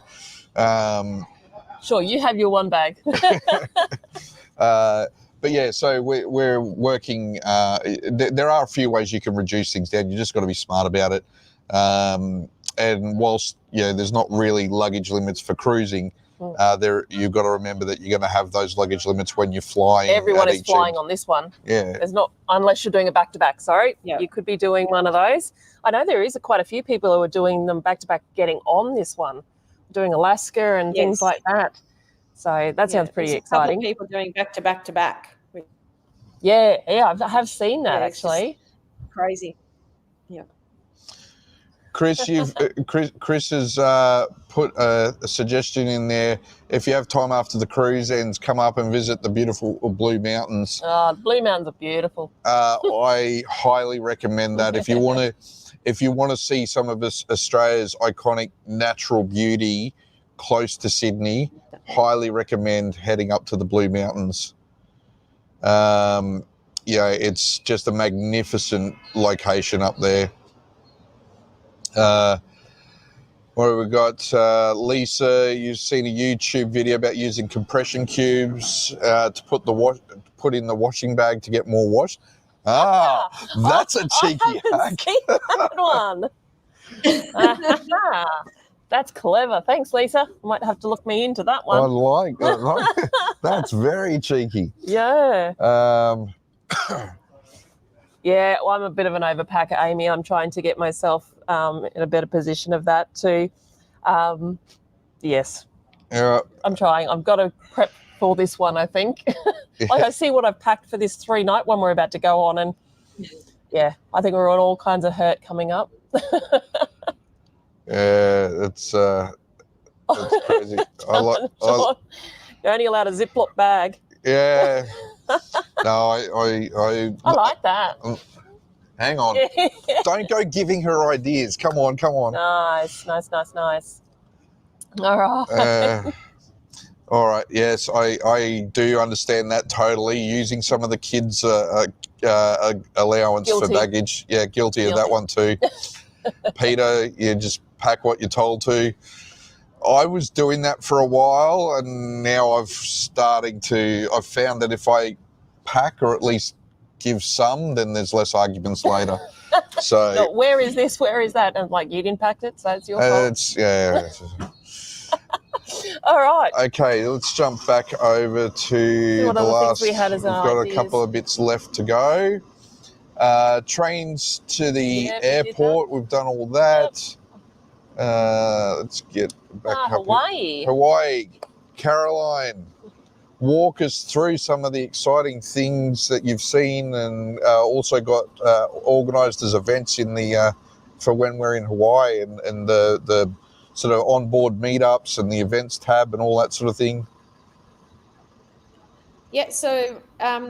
sure, you have your one bag. but yeah, so we're working. There are a few ways you can reduce things down. You just got to be smart about it. And whilst there's not really luggage limits for cruising, you've got to remember that you're going to have those luggage limits when you're flying. Everyone is flying on this one. Yeah, there's not, unless you're doing a back-to-back. Sorry, you could be doing one of those. I know there is quite a few people who are doing them back-to-back, getting on this one, doing Alaska and things like that. So that sounds pretty exciting. People doing back to back. Yeah, I have seen that actually. Crazy. Yeah. Chris, Chris has put a suggestion in there. If you have time after the cruise ends, come up and visit the beautiful Blue Mountains. The Blue Mountains are beautiful. I highly recommend that. If you want to see some of Australia's iconic natural beauty close to Sydney, highly recommend heading up to the Blue Mountains. It's just a magnificent location up there. What have we got? Lisa, you've seen a YouTube video about using compression cubes to put in the washing bag to get more wash. That's a cheeky hack. Seen that one. That's clever. Thanks, Lisa. Might have to look me into that one. I like that. That's very cheeky. Yeah. Yeah, well, I'm a bit of an overpacker, Amy. I'm trying to get myself in a better position of that too. Yes. I'm trying. I've got to prep for this one, I think. Like I see what I've packed for this 3-night one we're about to go on, and I think we're on all kinds of hurt coming up. Yeah, that's crazy. You're only allowed a Ziploc bag. Yeah. No, I like that. Hang on. Don't go giving her ideas. Come on. Nice. All right. All right. Yes, I do understand that totally. Using some of the kids' allowance for baggage. Yeah, guilty of that one too. Peter, you just pack what you're told to. I was doing that for a while, and now I've found that if I pack or at least give some, then there's less arguments later. So where is this? Where is that? And like, you didn't pack it, so it's your fault. All right. Okay, let's jump back over to the last. We've got a couple of bits left to go. Trains to the airport. We've done all that. Let's get back up. Hawaii. Caroline, walk us through some of the exciting things that you've seen, and also got organised as events in the for when we're in Hawaii, and the sort of onboard meetups and the events tab and all that sort of thing. Yeah, so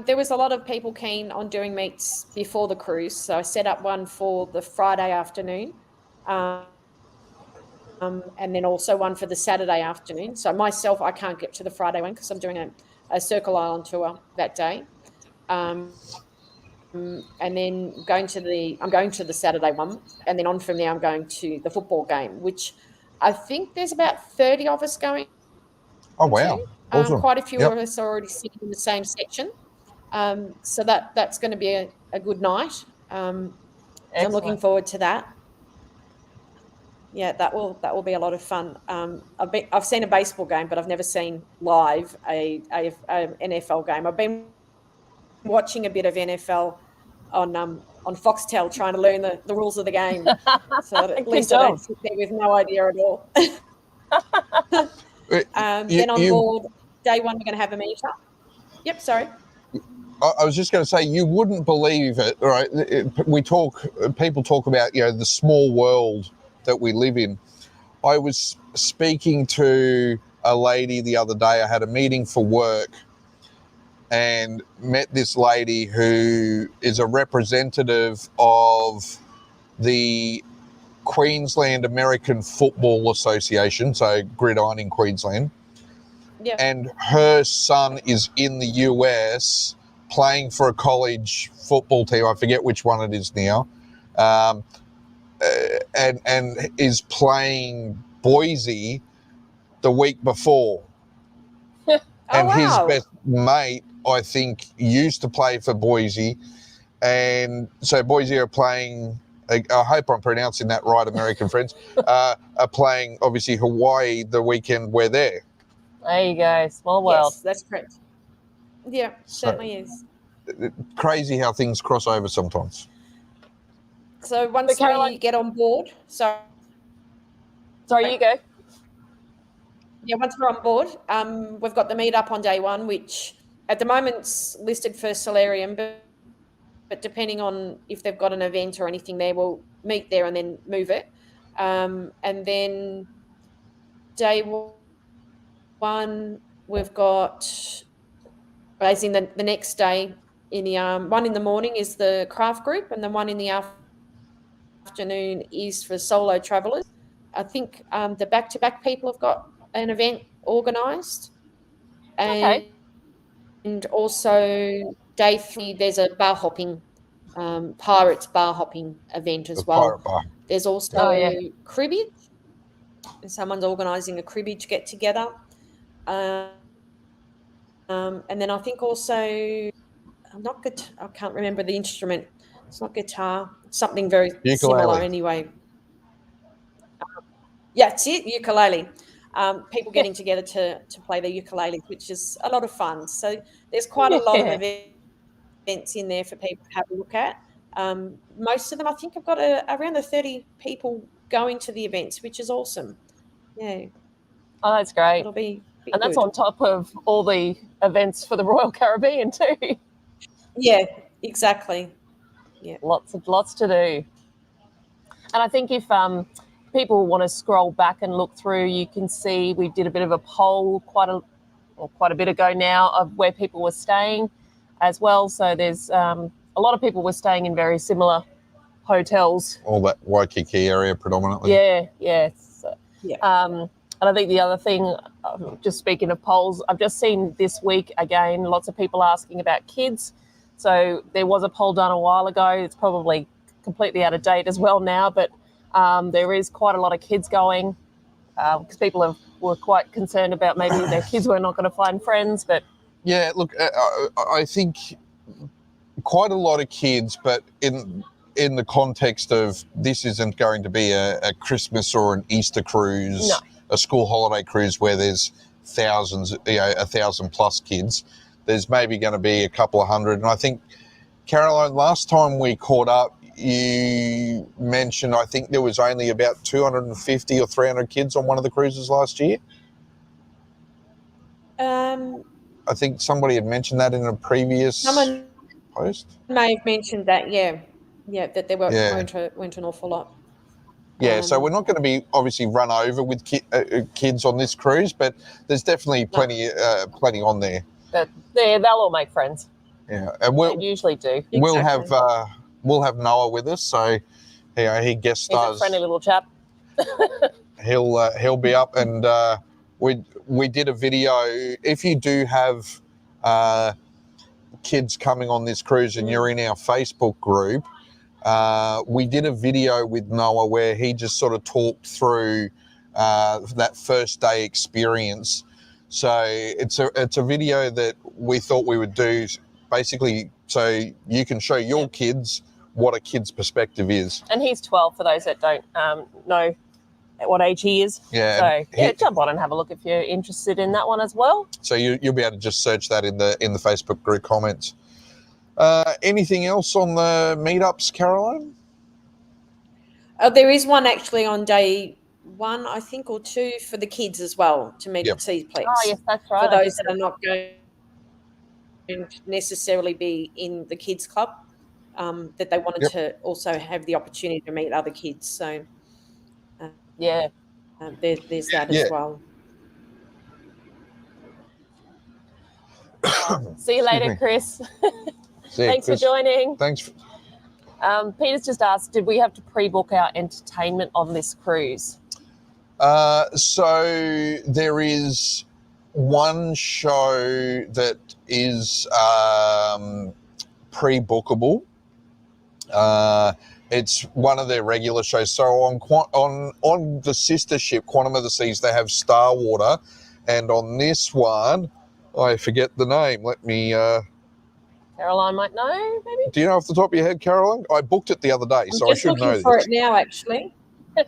there was a lot of people keen on doing meets before the cruise, so I set up one for the Friday afternoon. And then also one for the Saturday afternoon. So myself, I can't get to the Friday one because I'm doing a Circle Island tour that day. And then I'm going to the Saturday one. And then on from there, I'm going to the football game, which I think there's about 30 of us going. Oh, wow. Awesome. Quite a few of us are already sitting in the same section. So that's going to be a good night. I'm looking forward to that. Yeah, that will be a lot of fun. I've seen a baseball game, but I've never seen live a NFL game. I've been watching a bit of NFL on Foxtel, trying to learn the rules of the game. So at least I don't sit there with no idea at all. Then on board day one, we're going to have a meetup. Yep, sorry. I was just going to say, you wouldn't believe it, right? People talk about, the small world that we live in. I was speaking to a lady the other day. I had a meeting for work and met this lady who is a representative of the Queensland American Football Association, so Gridiron in Queensland. Yeah. And her son is in the US playing for a college football team. I forget which one it is now. And is playing Boise the week before. And his best mate, I think, used to play for Boise. And so Boise are playing, I hope I'm pronouncing that right, American friends, are playing, obviously, Hawaii the weekend we're there. There you go. Small world. Yes, that's correct. Yeah, certainly is. Crazy how things cross over sometimes. So once Caroline, we get on board, sorry, you go. Yeah, once we're on board, we've got the meetup on day one, which at the moment's listed for Solarium, but depending on if they've got an event or anything there, we'll meet there and then move it. And then day one, we've got, as in the next day, in the one in the morning is the craft group, and the one in the afternoon is for solo travellers. I think the back-to-back people have got an event organised, and also day 3 there's a bar hopping, pirates bar hopping event as well. Pirate bar. There's also cribbage. Someone's organising a cribbage get together, and then I think also I can't remember the instrument. It's not guitar. It's something very similar anyway. Yeah, it's it, ukulele. People getting together to play the ukulele, which is a lot of fun. So there's quite a lot of events in there for people to have a look at. Most of them, I think, have got around the 30 people going to the events, which is awesome. Yeah. Oh, that's great. It'll be and that's on top of all the events for the Royal Caribbean too. Yeah, exactly. Yeah. Lots to do. And I think if people want to scroll back and look through, you can see we did a bit of a poll quite a bit ago now of where people were staying as well. So there's a lot of people were staying in very similar hotels. All that Waikiki area predominantly. Yeah. And I think the other thing, just speaking of polls, I've just seen this week, again, lots of people asking about kids. So there was a poll done a while ago. It's probably completely out of date as well now, but there is quite a lot of kids going because people were quite concerned about maybe their kids were not going to find friends. But yeah, look, I think quite a lot of kids, but in the context of this isn't going to be a Christmas or an Easter cruise, a school holiday cruise where there's thousands, 1,000 plus kids. There's maybe going to be a couple of hundred. And I think, Caroline, last time we caught up, you mentioned I think there was only about 250 or 300 kids on one of the cruises last year. I think somebody had mentioned that in a previous post. May have mentioned that, that there weren't an awful lot. Yeah, so we're not going to be obviously run over with kids on this cruise, but there's definitely plenty on there. But they'll all make friends. Yeah, and they usually do. We'll have Noah with us, so he guest stars. He's a friendly little chap. He'll be up, and we did a video. If you do have kids coming on this cruise and you're in our Facebook group, we did a video with Noah where he just sort of talked through that first day experience. So it's a video that we thought we would do basically so you can show your kids what a kid's perspective is. And he's 12 for those that don't know at what age he is. Yeah. So jump on and have a look if you're interested in that one as well. So you'll be able to just search that in the Facebook group comments. Anything else on the meetups, Caroline? There is one actually on day 1, I think, or 2 for the kids as well to meet at Seaplex. Oh, yes, that's right. For those that are not going necessarily be in the kids club, that they wanted to also have the opportunity to meet other kids. So Yeah. there's that Yeah. as well. See you later, me. Chris. See ya, Thanks Chris. for joining. Thanks. Peter's just asked, did we have to pre-book our entertainment on this cruise? So there is one show that is pre-bookable. It's one of their regular shows. So on the sister ship, Quantum of the Seas, they have Star Water, and on this one, I forget the name. Let me. Caroline might know, maybe? Do you know off the top of your head, Caroline? I booked it the other day, so I Just should know looking for this. it now, actually. It's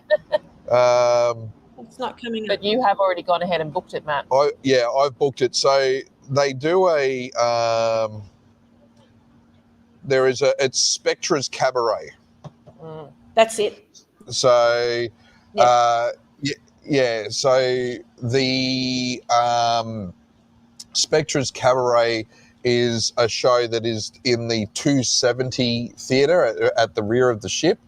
not coming up. But you have already gone ahead and booked it, Matt. I've booked it. So they do a. It's Spectra's Cabaret. That's it. So, Yeah. So the Spectra's Cabaret is a show that is in the 270 theatre at the rear of the ship.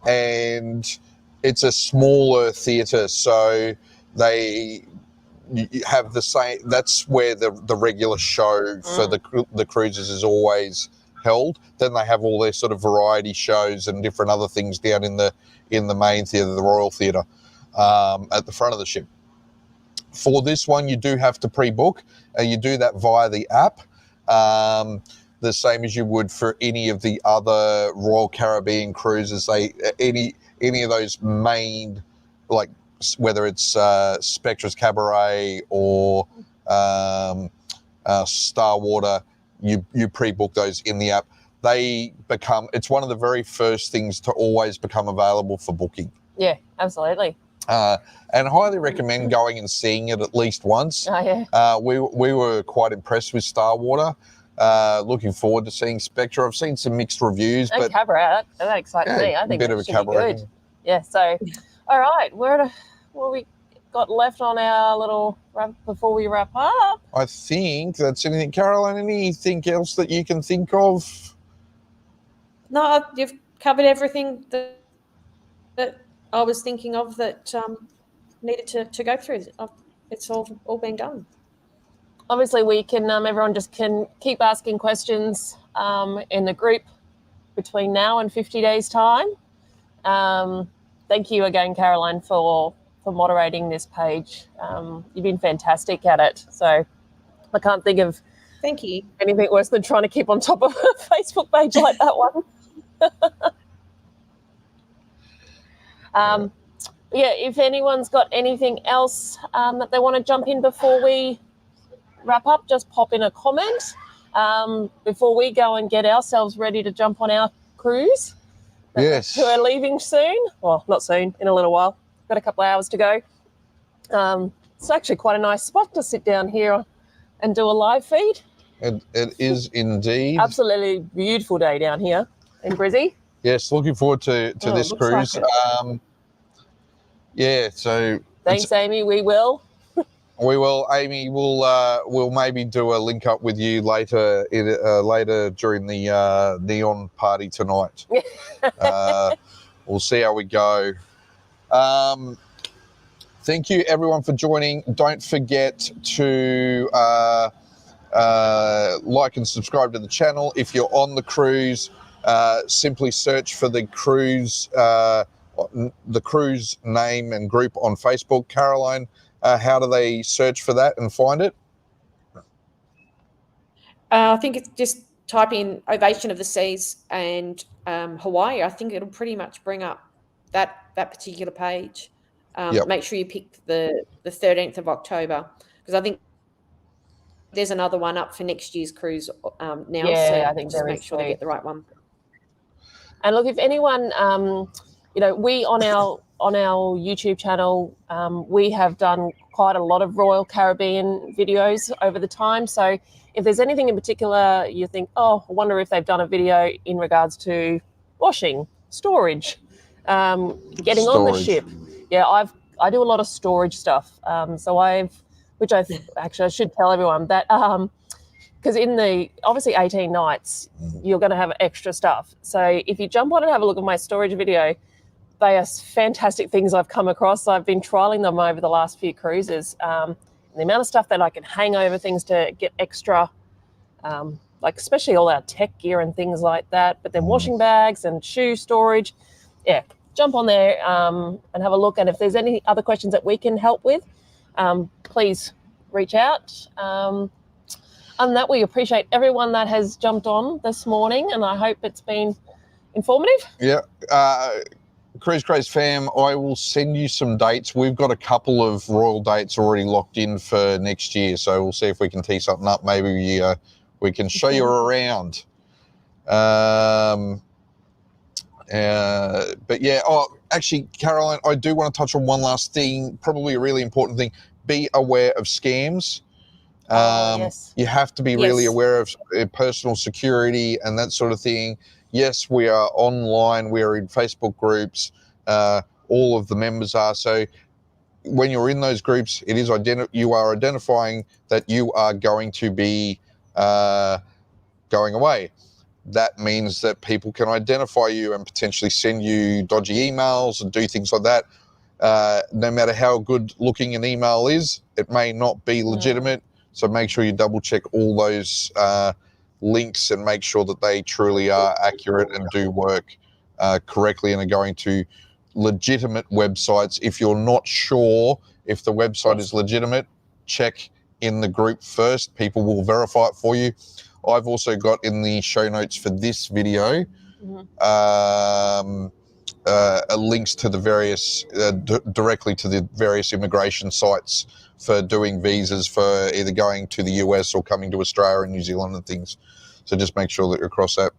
And it's a smaller theatre, so they have the same. That's where the regular show for the cruises is always held. Then they have all their sort of variety shows and different other things down in the main theatre, the Royal Theatre, at the front of the ship. For this one, you do have to pre-book, and you do that via the app, the same as you would for any of the other Royal Caribbean cruises. Any of those main, like whether it's Spectra's Cabaret or Star Water, you pre-book those in the app. It's one of the very first things to always become available for booking. Yeah, absolutely. And highly recommend going and seeing it at least once. Oh, yeah. We were quite impressed with Star Water. Looking forward to seeing Spectra. I've seen some mixed reviews, And but Cabaret, that excites me. I think a bit that of a should cabaret. be good. Yeah. So, all right, what we got left on our little wrap before we wrap up? I think that's anything. Caroline, anything else that you can think of? No, you've covered everything that I was thinking of that needed to go through. It's all been done. Obviously, we can. Everyone just can keep asking questions in the group between now and 50 days' time. Thank you again, Caroline, for moderating this page. You've been fantastic at it. So I can't think of Thank you. anything worse than trying to keep on top of a Facebook page like that one. If anyone's got anything else that they want to jump in before we wrap up, just pop in a comment before we go and get ourselves ready to jump on our cruise. Yes. Who are leaving soon. Well, not soon, in a little while. Got a couple of hours to go. It's actually quite a nice spot to sit down here and do a live feed. It is indeed. Absolutely beautiful day down here in Brizzy. Yes, looking forward to this looks like cruise. it. So Thanks, Amy. We will. we will. Amy, we'll maybe do a link up with you later during the neon party tonight. We'll see how we go. Thank you everyone for joining. Don't forget to like and subscribe to the channel. If you're on the cruise, simply search for the cruise name and group on Facebook. Caroline, how do they search for that and find it? I think it's just type in Ovation of the Seas and Hawaii. I think it'll pretty much bring up that particular page. Make sure you pick the 13th of October, because I think there's another one up for next year's cruise now. Yeah, so I think just there make is sure to too. get the right one. And look, if anyone, we on our YouTube channel, we have done quite a lot of Royal Caribbean videos over the time. So if there's anything in particular you think, oh, I wonder if they've done a video in regards to washing, storage, getting on the ship. Yeah, I do a lot of storage stuff. I should tell everyone that because in the obviously 18 nights, you're going to have extra stuff. So if you jump on and have a look at my storage video, they are fantastic things I've come across. I've been trialing them over the last few cruises. The amount of stuff that I can hang over things to get extra, like especially all our tech gear and things like that, but then washing bags and shoe storage. Yeah, jump on there and have a look. And if there's any other questions that we can help with, please reach out. And that, we appreciate everyone that has jumped on this morning, and I hope it's been informative. Yeah. Cruise Craze fam, I will send you some dates. We've got a couple of Royal dates already locked in for next year, so we'll see if we can tee something up. Maybe we can show you around. But yeah, actually, Caroline, I do want to touch on one last thing, probably a really important thing. Be aware of scams. Yes. You have to be really aware of personal security and that sort of thing. Yes, we are online. We are in Facebook groups. All of the members are. So when you're in those groups, it is you are identifying that you are going to be going away. That means that people can identify you and potentially send you dodgy emails and do things like that. No matter how good looking an email is, it may not be legitimate. So make sure you double check all those links and make sure that they truly are accurate and do work correctly and are going to legitimate websites. If you're not sure if the website is legitimate, check in the group first. People will verify it for you. I've also got in the show notes for this video links to the various directly to the various immigration sites for doing visas for either going to the US or coming to Australia and New Zealand and things. So just make sure that you're across that.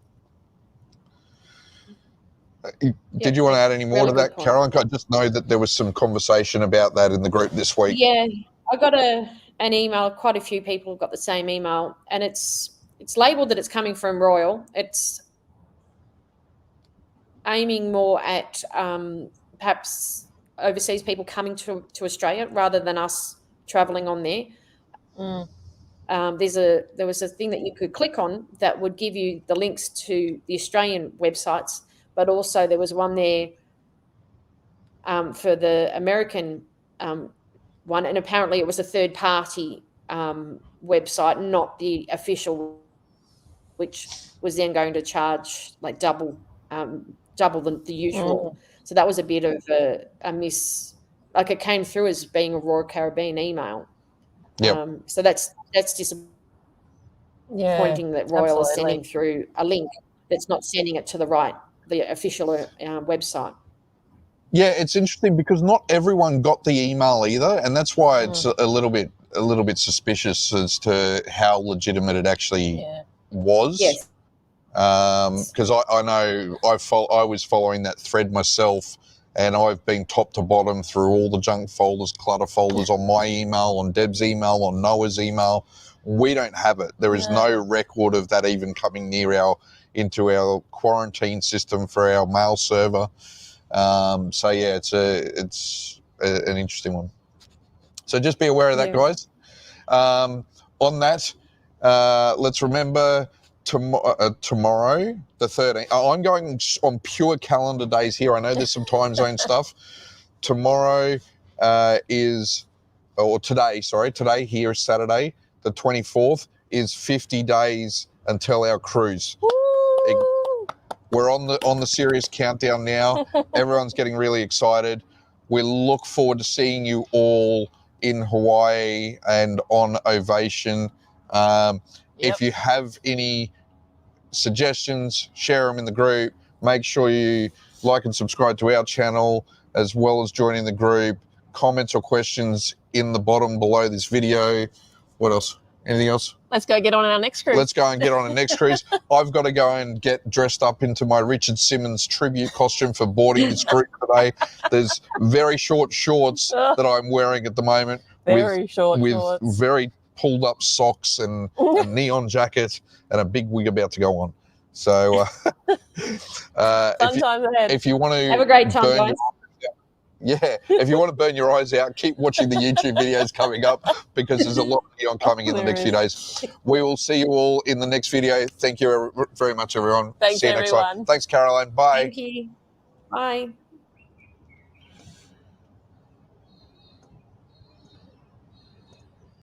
Did you want to add any more to that, Caroline? I just know that there was some conversation about that in the group this week. Yeah, I got an email. Quite a few people got the same email, and it's labelled that it's coming from Royal. It's aiming more at perhaps overseas people coming to Australia rather than us travelling on there. There was a thing that you could click on that would give you the links to the Australian websites, but also there was one there for the American one, and apparently it was a third party website, not the official, which was then going to charge like double the usual. So that was a bit of a miss. Like it came through as being a Royal Caribbean email. So that's disappointing that Royal is sending through a link that's not sending it to the official website. Yeah, it's interesting because not everyone got the email either, and that's why it's a little bit suspicious as to how legitimate it actually was. Yes. Because I know I was following that thread myself, and I've been top to bottom through all the junk folders, clutter folders on my email, on Deb's email, on Noah's email. We don't have it. There is no record of that even coming into our quarantine system for our mail server. So yeah, it's an interesting one. So just be aware of that, guys. On that, let's remember tomorrow, the 13th. I'm going on pure calendar days here. I know there's some time zone stuff. Tomorrow today here is Saturday, the 24th, is 50 days until our cruise. We're on the serious countdown now. Everyone's getting really excited. We look forward to seeing you all in Hawaii and on Ovation. If you have any suggestions, share them in the group. Make sure you like and subscribe to our channel as well as joining the group. Comments or questions in the bottom below this video. What else? Anything else? Let's go get on our next cruise. Let's go and get on a next cruise. I've got to go and get dressed up into my Richard Simmons tribute costume for boarding this group today. There's very short shorts that I'm wearing at the moment. Very short with shorts. Very pulled up socks and a neon jacket and a big wig about to go on. So Fun times ahead. if you want to Have a great time, guys. Yeah, if you want to burn your eyes out, keep watching the YouTube videos coming up because there's a lot of neon coming in the next few days. We will see you all in the next video. Thank you very much, everyone. Thanks, See you next time. everyone. Thanks, Caroline. Bye. Thank you. Bye.